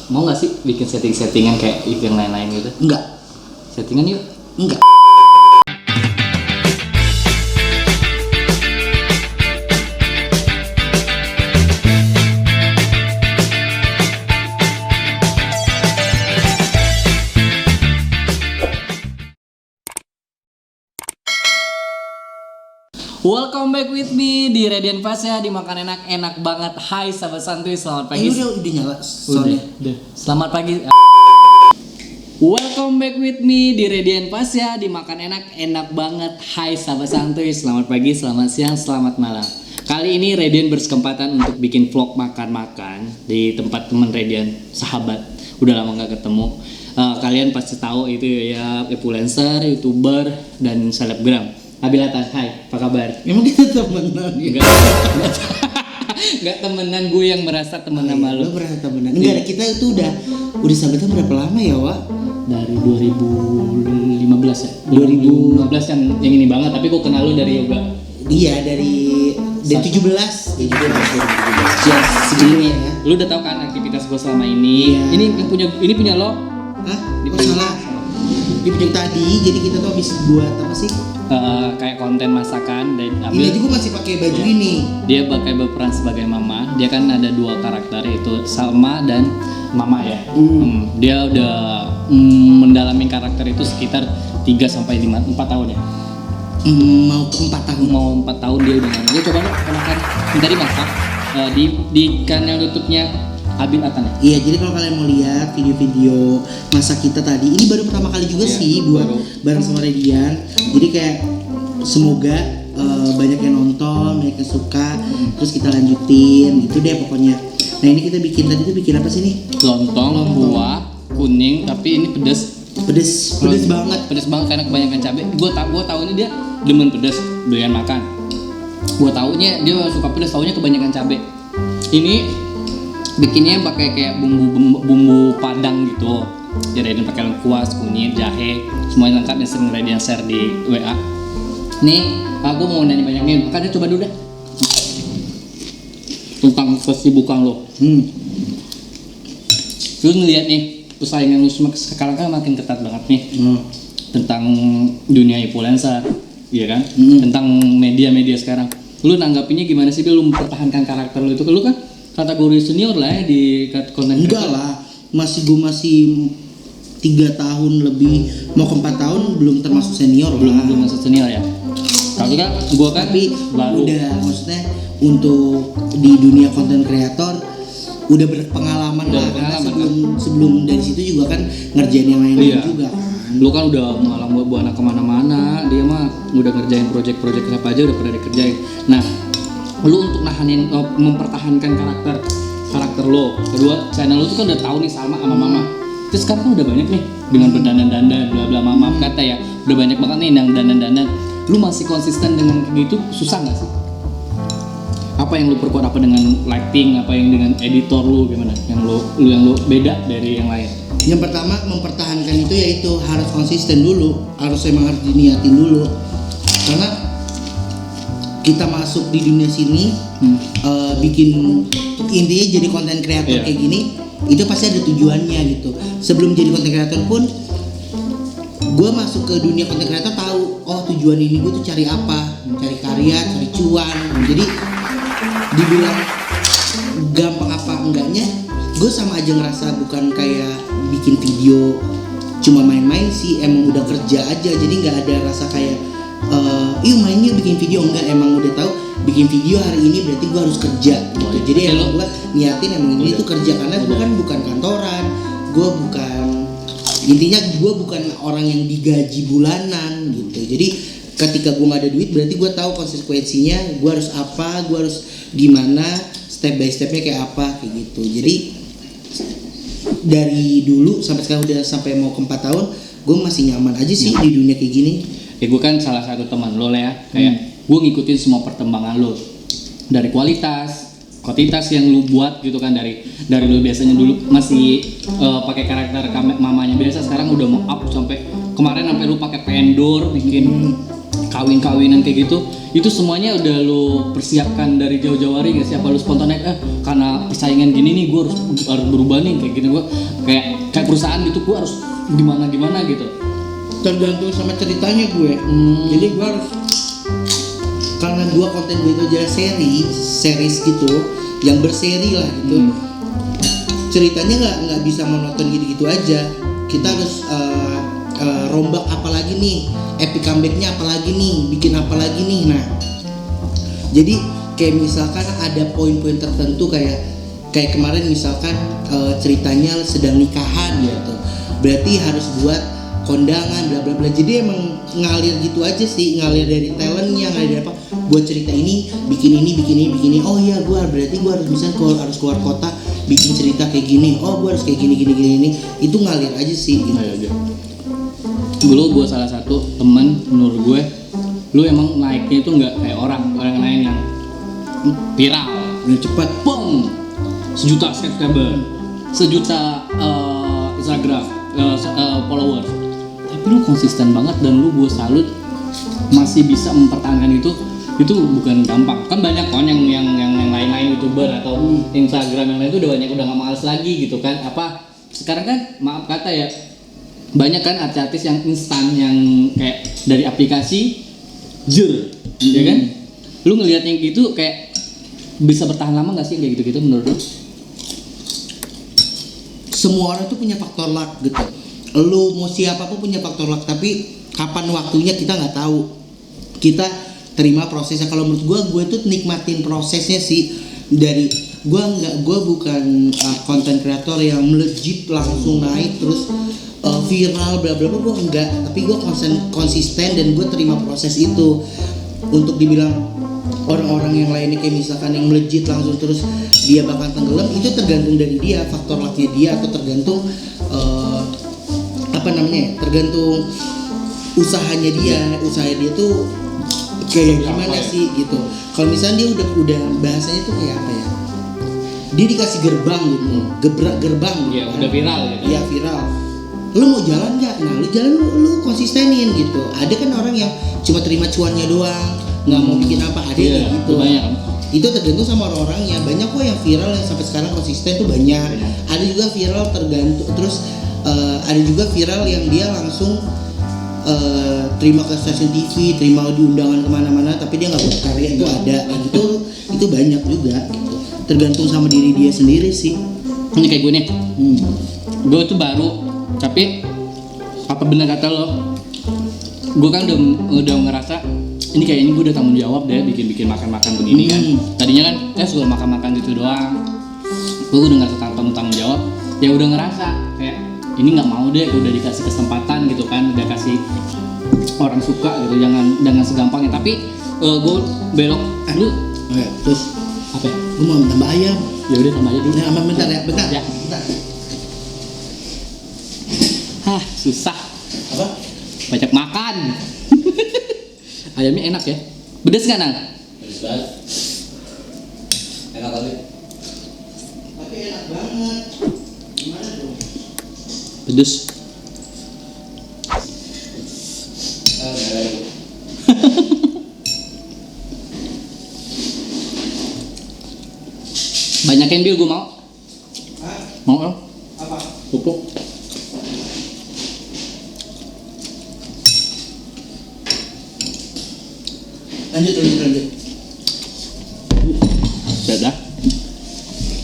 Mau nggak sih bikin settingan kayak yang lain-lain gitu? Enggak. Settingan yuk. Enggak. Welcome back with me di Radiant Fast ya, di Makan Enak banget. Hai sahabat santuy, selamat pagi. Udah nyala soalnya. Udah. Selamat pagi. Welcome back with me di Radiant Fast ya, di Makan Enak banget. Hai sahabat santuy, selamat pagi, selamat siang, selamat malam. Kali ini Radiant berkesempatan untuk bikin vlog makan-makan di tempat teman Radiant, sahabat. Udah lama gak ketemu. Kalian pasti tahu itu ya, influencer, YouTuber, dan selebgram. Abilatan, hai, apa kabar? Emang kita temenan ya? Enggak temenan, gue yang merasa temen sama Lo merasa temenan? Enggak, kita itu udah sahabatan berapa lama ya, Wak? Dari 2015 ya? 2015 yang ini banget, tapi gue kenal lo dari yoga. Iya, dari 17. Ya, segini ya. Lu udah tahu kan aktivitas gue selama ini. Iya. Ini punya lo. Hah? Oh, salah. Di pojok tadi, jadi kita tuh habis buat apa sih? Kayak konten masakan dan Ini juga masih pakai baju ini. Dia berperan sebagai mama. Dia kan ada dua karakter, yaitu Salma dan Mama ya. Dia udah mendalami karakter itu sekitar 3-4 tahun ya. Mau ke 4 tahun. Mau 4 tahun dia udah ngomong. Dia coba lo makan minta dimasak di channel YouTube-nya Abil Atan ya? Iya, jadi kalau kalian mau lihat video-video masak kita tadi, ini baru pertama kali juga sih buat bareng sama Radiant. Jadi kayak semoga banyak yang nonton, banyak yang suka, terus kita lanjutin gitu deh pokoknya. Nah ini kita bikin tadi tuh bikin apa sih nih? Lontong buah kuning, tapi ini pedas banget. Pedas banget karena kebanyakan cabai. Gue tahu ini dia demen pedas, doyan makan. Gue taunya dia suka pedas, taunya kebanyakan cabai. Ini bikinnya pakai kayak bumbu padang gitu. Jadi pakai lengkuas, kunyit, jahe, semuanya lengkap yang sering Radiant share di WA. Nih, aku mau nanya banyak nih, makanya coba dulu deh tentang kesibukan lo. Lu ngeliat nih, persaingan lu sekarang kan makin ketat banget nih. Tentang dunia influencer, iya kan? Tentang media-media sekarang. Lu nanggapinnya gimana sih? Lu mempertahankan karakter lu itu? Lu kan kategori senior lah ya di konten. Enggak lah, masih 3 tahun lebih, mau ke 4 tahun belum termasuk senior. Belum masuk senior ya. Tapi kan gua kan baru. Udah, maksudnya untuk di dunia konten kreator udah berpengalaman lah. Karena sebelum dari situ juga kan ngerjain yang lain juga kan. Lu kan udah malah buat anak kemana-mana, dia mah udah ngerjain project apa aja udah pernah dikerjain. Nah, lu untuk mempertahankan karakter lo. Kedua, channel lu tuh kan udah tahu nih Salma sama Mama. Terus sekarang kan udah banyak nih dengan berdandan-dandan bla bla, maaf kata ya. Udah banyak banget nih yang dandan-dandan. Lu masih konsisten dengan gitu, susah enggak sih? Apa yang lu perkuat, apa dengan lighting, apa yang dengan editor lu gimana? Yang lu beda dari yang lain. Yang pertama mempertahankan itu yaitu harus konsisten dulu, harus diniatin dulu. Karena kita masuk di dunia sini bikin intinya jadi konten kreator kayak gini, itu pasti ada tujuannya gitu. Sebelum jadi konten kreator pun gue masuk ke dunia konten kreator tahu, oh tujuan ini gue tuh cari apa, cari karya, cari cuan. Jadi dibilang gampang apa enggaknya, gue sama aja ngerasa bukan kayak bikin video cuma main-main sih, emang udah kerja aja. Jadi nggak ada rasa kayak mainnya bikin video, enggak, emang udah tahu bikin video hari ini berarti gue harus kerja gitu. Jadi emang gue niatin emang ini tuh kerja, karena gue kan bukan kantoran, intinya gue bukan orang yang digaji bulanan gitu. Jadi ketika gue nggak ada duit berarti gue tahu konsekuensinya, gue harus apa, gue harus gimana, step by stepnya kayak apa kayak gitu. Jadi dari dulu sampai sekarang udah sampai mau ke 4 tahun gue masih nyaman aja sih di dunia kayak gini. Ya gue kan salah satu teman lo lah ya, kayak gue ngikutin semua perkembangan lo dari kuantitas yang lu buat gitu kan, dari lu biasanya dulu masih pakai karakter mamanya biasa, sekarang udah mau up sampai kemarin sampai lu pakai pendor bikin kawin-kawinan kayak gitu. itu semuanya udah lo persiapkan dari jauh-jauh hari nggak sih? Apa lo spontan karena persaingan gini nih gue harus berubah nih kayak gini, gue kayak perusahaan gitu, gue harus gimana gitu. Tergantung sama ceritanya gue. Jadi gue harus, karena gue konten gue itu adalah series gitu, yang berseri lah gitu. Ceritanya nggak bisa monoton gitu aja. Kita harus rombak apalagi nih, epic comebacknya apalagi nih, bikin apalagi nih. Nah, jadi kayak misalkan ada poin-poin tertentu kayak kemarin misalkan ceritanya sedang nikahan gitu, berarti harus buat kondangan bla bla bla. Jadi emang ngalir gitu aja sih, ngalir dari talentnya, ngalir dari apa, buat cerita ini bikin ini. Oh iya, berarti gue harus misalnya harus keluar kota bikin cerita kayak gini. Oh gue harus kayak gini. Itu ngalir aja sih gitu. Dulu gue salah satu teman, menurut gue lu emang naiknya itu nggak kayak orang lain yang viral Udah cepat, boom, 1 juta subscriber, 1 juta Instagram followers, tapi lu konsisten banget dan lu gue salut masih bisa mempertahankan itu bukan gampang. Kan banyak kan yang lain-lain YouTuber atau Instagram yang lain itu udah nggak males lagi gitu kan. Apa sekarang kan maaf kata ya, banyak kan artis-artis yang instan yang kayak dari aplikasi ya kan. Lu ngelihat yang gitu kayak bisa bertahan lama nggak sih kayak gitu menurut lu? Semua orang tuh punya faktor luck gitu. Lu mau siapapun punya faktor luck, tapi kapan waktunya kita nggak tahu. Kita terima prosesnya. Kalau menurut gue tuh nikmatin prosesnya sih. Dari gue bukan content creator yang melejit langsung naik terus viral bla bla bla, gue enggak. Tapi gue konsisten dan gue terima proses itu. Untuk dibilang orang-orang yang lainnya kayak misalkan yang melejit langsung terus dia bakal tenggelam, itu tergantung dari dia, faktor lucknya dia, atau tergantung tergantung usahanya dia tuh kayak gimana sih gitu. Kalau misalnya dia udah bahasanya tuh kayak apa ya, dia dikasih gerbang gitu, gebrak gerbang gitu, udah viral gitu. Iya viral, lu mau jalan nggak? Nah lu jalan, lu konsistenin gitu. Ada kan orang yang cuma terima cuannya doang, nggak mau bikin apa, ada kayak gitu. Banyak. Itu tergantung sama orang-orangnya. Banyak kok yang viral yang sampai sekarang konsisten tuh banyak. Ada juga viral tergantung, terus ada juga viral yang dia langsung terima ke stasiun TV, terima di undangan kemana-mana, tapi dia nggak berkarya, itu ada. Itu banyak juga gitu. Tergantung sama diri dia sendiri sih. Ini kayak gue nih, gue tuh baru, tapi apa benar kata lo, gue kan udah ngerasa ini kayaknya gue udah tanggung jawab deh bikin makan begini kan. Tadinya kan suka makan gitu doang, gue udah ngerasa tanggung jawab, ya udah ngerasa kayak ini nggak mau deh, udah dikasih kesempatan gitu kan, udah kasih orang suka gitu, jangan segampangnya. Tapi gue belok lu terus apa ya? Lu mau tambah ayam? Ya udah tambah aja dulu. Nah, bentar. Susah. Apa? Banyak makan. Ayamnya enak ya. Pedes nggak Nang? Pedes banget. Enak kali. Tapi enak banget. Gimana dong? Pedes. Banyakin bil, gue mau. Hah? Mau dong? Apa? Pupuk. Lanjut. Sudah.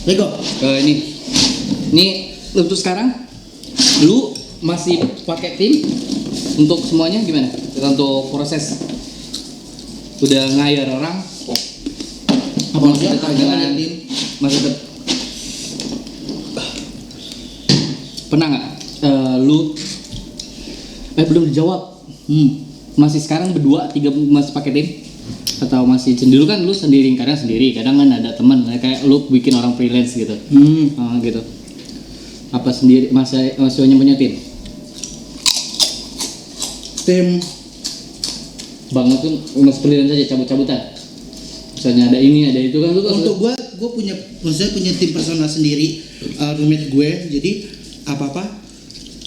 Lego. Ini untuk sekarang, lu masih pakai tim untuk semuanya gimana? Untuk proses udah ngayar orang. Apalagi tetap ada dengan tim. masih tetap. Pernah nggak lu belum dijawab? Masih sekarang berdua, 3 masih pakai tim? Atau masih dulu kan lu kadang kan ada teman kayak lu bikin orang freelance gitu. Gitu. Apa sendiri masih hanya punya tim? Tim Banget tuh masih freelance aja, cabut-cabutan. Misalnya ada ini, ada itu kan lu. untuk gue punya tim personal sendiri, roommate gue. Jadi apa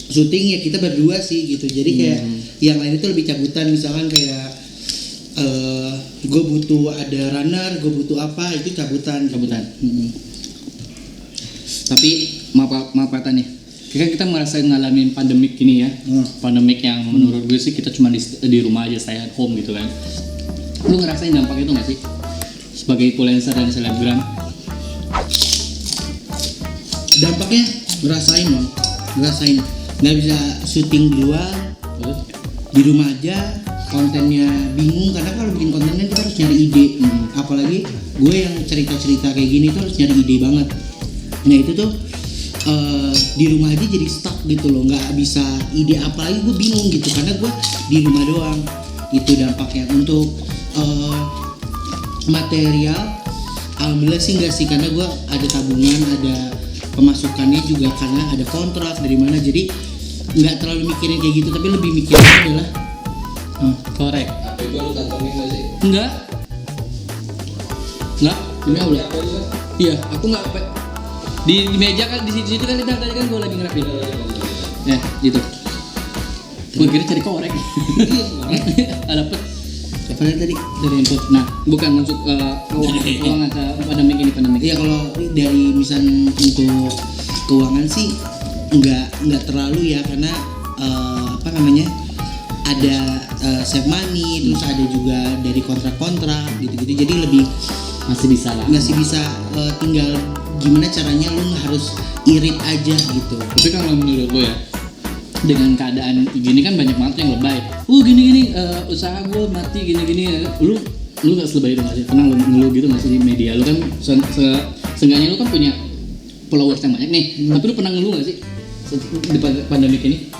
syuting ya kita berdua sih gitu. Jadi kayak yang lain itu lebih cabutan, misalkan kayak gue butuh ada runner, gue butuh apa, itu cabutan. Tapi maaf kata nih, kita ngerasain ngalamin pandemik ini ya. Pandemik yang menurut gue sih kita cuma di rumah aja, stay at home gitu kan. Lu ngerasain dampak itu nggak sih sebagai influencer dan selebgram? Dampaknya ngerasain nggak bisa syuting di luar, di rumah aja, kontennya bingung karena kalau bikin kontennya kita harus nyari ide. Apalagi gue yang cerita kayak gini tuh harus nyari ide banget. Nah itu tuh di rumah aja jadi stuck gitu loh, nggak bisa ide, apalagi gue bingung gitu karena gue di rumah doang. Itu dampaknya. Untuk material alhamdulillah sih enggak sih, karena gue ada tabungan, ada pemasukannya juga karena ada kontrak dari mana, jadi nggak terlalu mikirin kayak gitu, tapi lebih mikirin adalah korek. Tapi gue lu kantongin gak sih? Enggak. Demi Allah. Iya, aku nggak di meja kan, di situ kan kita tadi kan gue lagi ngerapin. Ya, gitu. Gue kira cari korek. Dapet. apa tadi Dari input. Nah, bukan masuk keuangan pandemik ini. Iya, kalau dari misal untuk keuangan sih nggak terlalu ya, karena ada save money, terus ada juga dari kontrak gitu-gitu, jadi lebih Masih bisa lah. tinggal gimana caranya, lu nggak harus irit aja gitu. Tapi kalau menurut gue ya, dengan keadaan gini kan banyak banget yang lebay. Gini usaha gue mati gini. Lu nggak selebay itu nggak sih? Pernah lu ngeluh gitu nggak sih di media? Lu kan seenggaknya lu kan punya followers yang banyak nih. Tapi lu pernah ngeluh nggak sih di pandemik ini?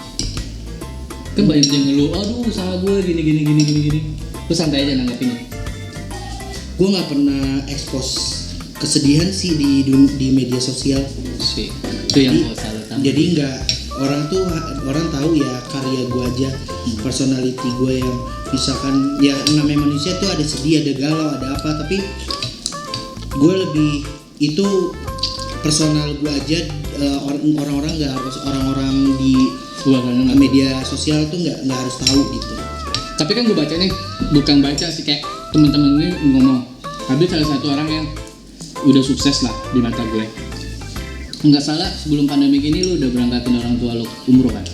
Kan banyak yang ngeluh, aduh usaha gue gini. Lu santai aja nanggapinnya. Gue nggak pernah expose kesedihan sih di media sosial Sih. Itu yang gue salut. jadi nggak, orang tahu ya karya gue aja, personality gue yang misalkan ya namanya manusia tuh ada sedih, ada galau, ada apa, tapi gue lebih itu personal gue aja. Orang-orang nggak harus, orang-orang di media sosial tuh nggak harus tahu gitu. Tapi kan gue baca nih, bukan baca sih, kayak teman-teman gue ngomong, Habib salah satu orang yang udah sukses lah di mata gue. Nggak salah, sebelum pandemi ini lu udah berangkatin orang tua lu umroh kan?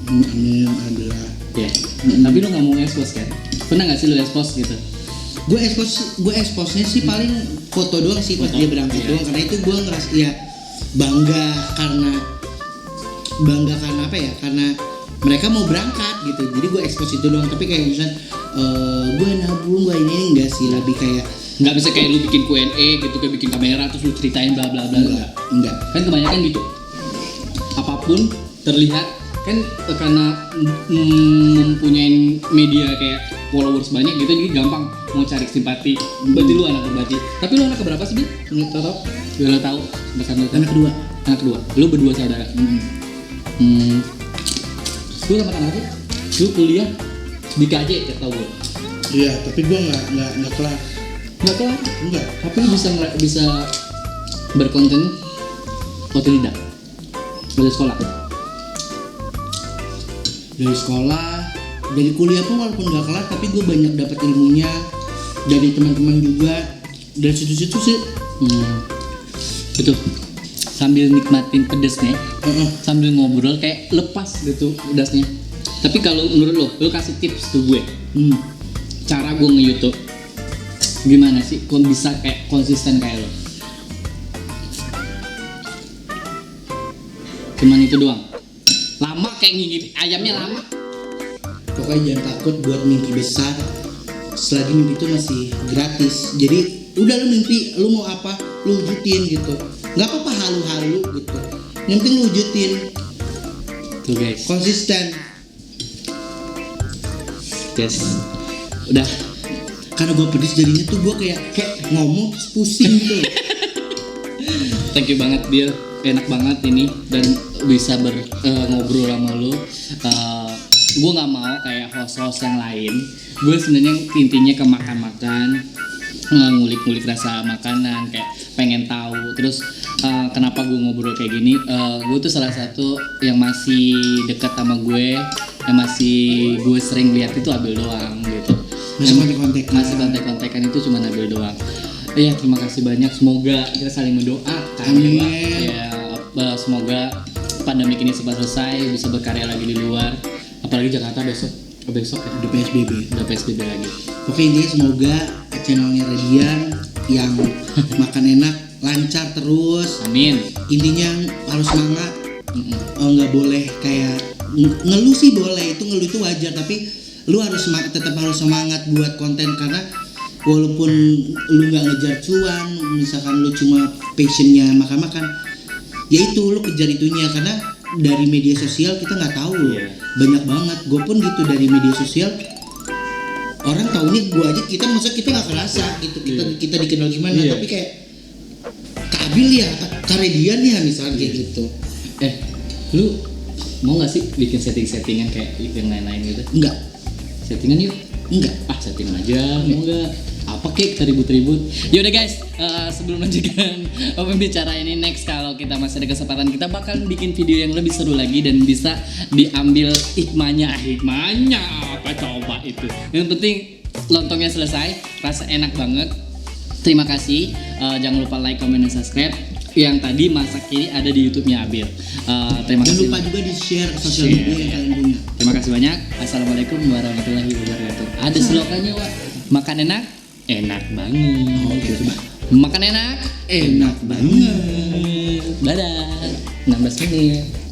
Amin, alhamdulillah. Ya. Tapi lu nggak mau expose kan? Pernah nggak sih lu expose gitu? Gue expose-nya sih paling foto doang sih pas dia berangkat doang, karena itu gue ngerasa ya bangga karena apa ya, karena mereka mau berangkat gitu, jadi gue expose itu doang. Tapi kayak misalnya gue nabung, gue ini enggak sih, lebih kayak Nggak bisa kayak lu bikin Q&A gitu, kayak bikin kamera terus lu ceritain bla bla bla. enggak. Kan kebanyakan gitu. Apapun terlihat kan karena mempunyai media kayak followers banyak gitu, jadi gampang mau cari simpati. Berarti lu anak berbati. Tapi lu anak keberapa sih, Bil? Menurut lo tau? Gue lo tahu. Anak kedua. Anak kedua. Lu berdua saudara. Lu sama anak sih? Lu kuliah di KJ, ya tau gue. Iya, tapi gue nggak kelas. Nggak kelar. Enggak. Tapi lu bisa berkonten otodidak dari sekolah. Dari kuliah pun walaupun nggak kelar, tapi gue banyak dapat ilmunya dari teman-teman juga, dari situ-situ sih. Betul. Sambil nikmatin pedesnya, sambil ngobrol kayak lepas gitu pedasnya. Tapi kalau menurut lo kasih tips ke gue, cara gue nge-YouTube gimana sih kok bisa kayak konsisten kayak lo? Cuman itu doang. Lama kayak ngigit ayamnya lama. Pokoknya jangan takut buat mimpi besar. Selagi mimpi itu masih gratis. Jadi udah lu mimpi, lu mau apa, lu wujudin gitu. Nggak apa-apa halu-halu gitu. Yang penting lu wujudin. Tuh guys. Konsisten. Yes. Udah. Karena gue pedis jadinya tuh gue kayak ngomong terus pusing gitu. Thank you banget Bill, enak banget ini dan bisa ngobrol sama lu. Gue nggak mau kayak host-host yang lain. Gue sebenarnya intinya ke makan-makan, ngulik-ngulik rasa makanan, kayak pengen tahu. Terus kenapa gue ngobrol kayak gini? Gue tuh salah satu yang masih dekat sama gue, yang masih gue sering lihat itu Abil doang gitu. Masih kontek-kontekan. Masih kontek-kontekan itu cuma Nabil doang. Iya, terima kasih banyak. Semoga kita saling mendoakan. Amin. Ya, semoga pandemi ini cepat selesai, bisa berkarya lagi di luar. Apalagi Jakarta besok ya. Udah PSBB. Udah PSBB lagi. Oke, intinya semoga channelnya Radian yang makan enak lancar terus. Amin. Intinya harus semangat. Nggak boleh kayak ngeluh sih boleh, ngeluh itu wajar, tapi lu harus tetap harus semangat buat konten, karena walaupun lu nggak ngejar cuan, misalkan lu cuma passionnya makan-makan, ya itu lu kejar itunya, karena dari media sosial kita nggak tahu loh. Banyak banget, gue pun gitu dari media sosial orang tahunya gue aja, kita nggak kerasa gitu, kita dikenal gimana, tapi kayak Kabil ya, Karedian ya misalnya kayak gitu. Lu mau nggak sih bikin settingan kayak yang lain-lain gitu? Enggak. Settingan yuk? Enggak. Settingan aja, mau nggak? Apa kek kita ribut-ribut? Yaudah guys, sebelum lanjutkan pembicaraan ini, next kalau kita masih ada kesempatan, kita bakal bikin video yang lebih seru lagi dan bisa diambil hikmahnya apa coba itu. Yang penting lontongnya selesai, rasa enak banget. Terima kasih, jangan lupa like, comment, dan subscribe. Yang tadi masak ini ada di YouTube-nya Abil. Terima kasih. Jangan lupa juga di-share ke sosial media yang kalian punya. Terima kasih banyak. Assalamualaikum warahmatullahi wabarakatuh. Ada slogannya, Wak. Makan enak, enak banget. Oke, coba. Makan enak, Enak banget. Dadah. 16 menit.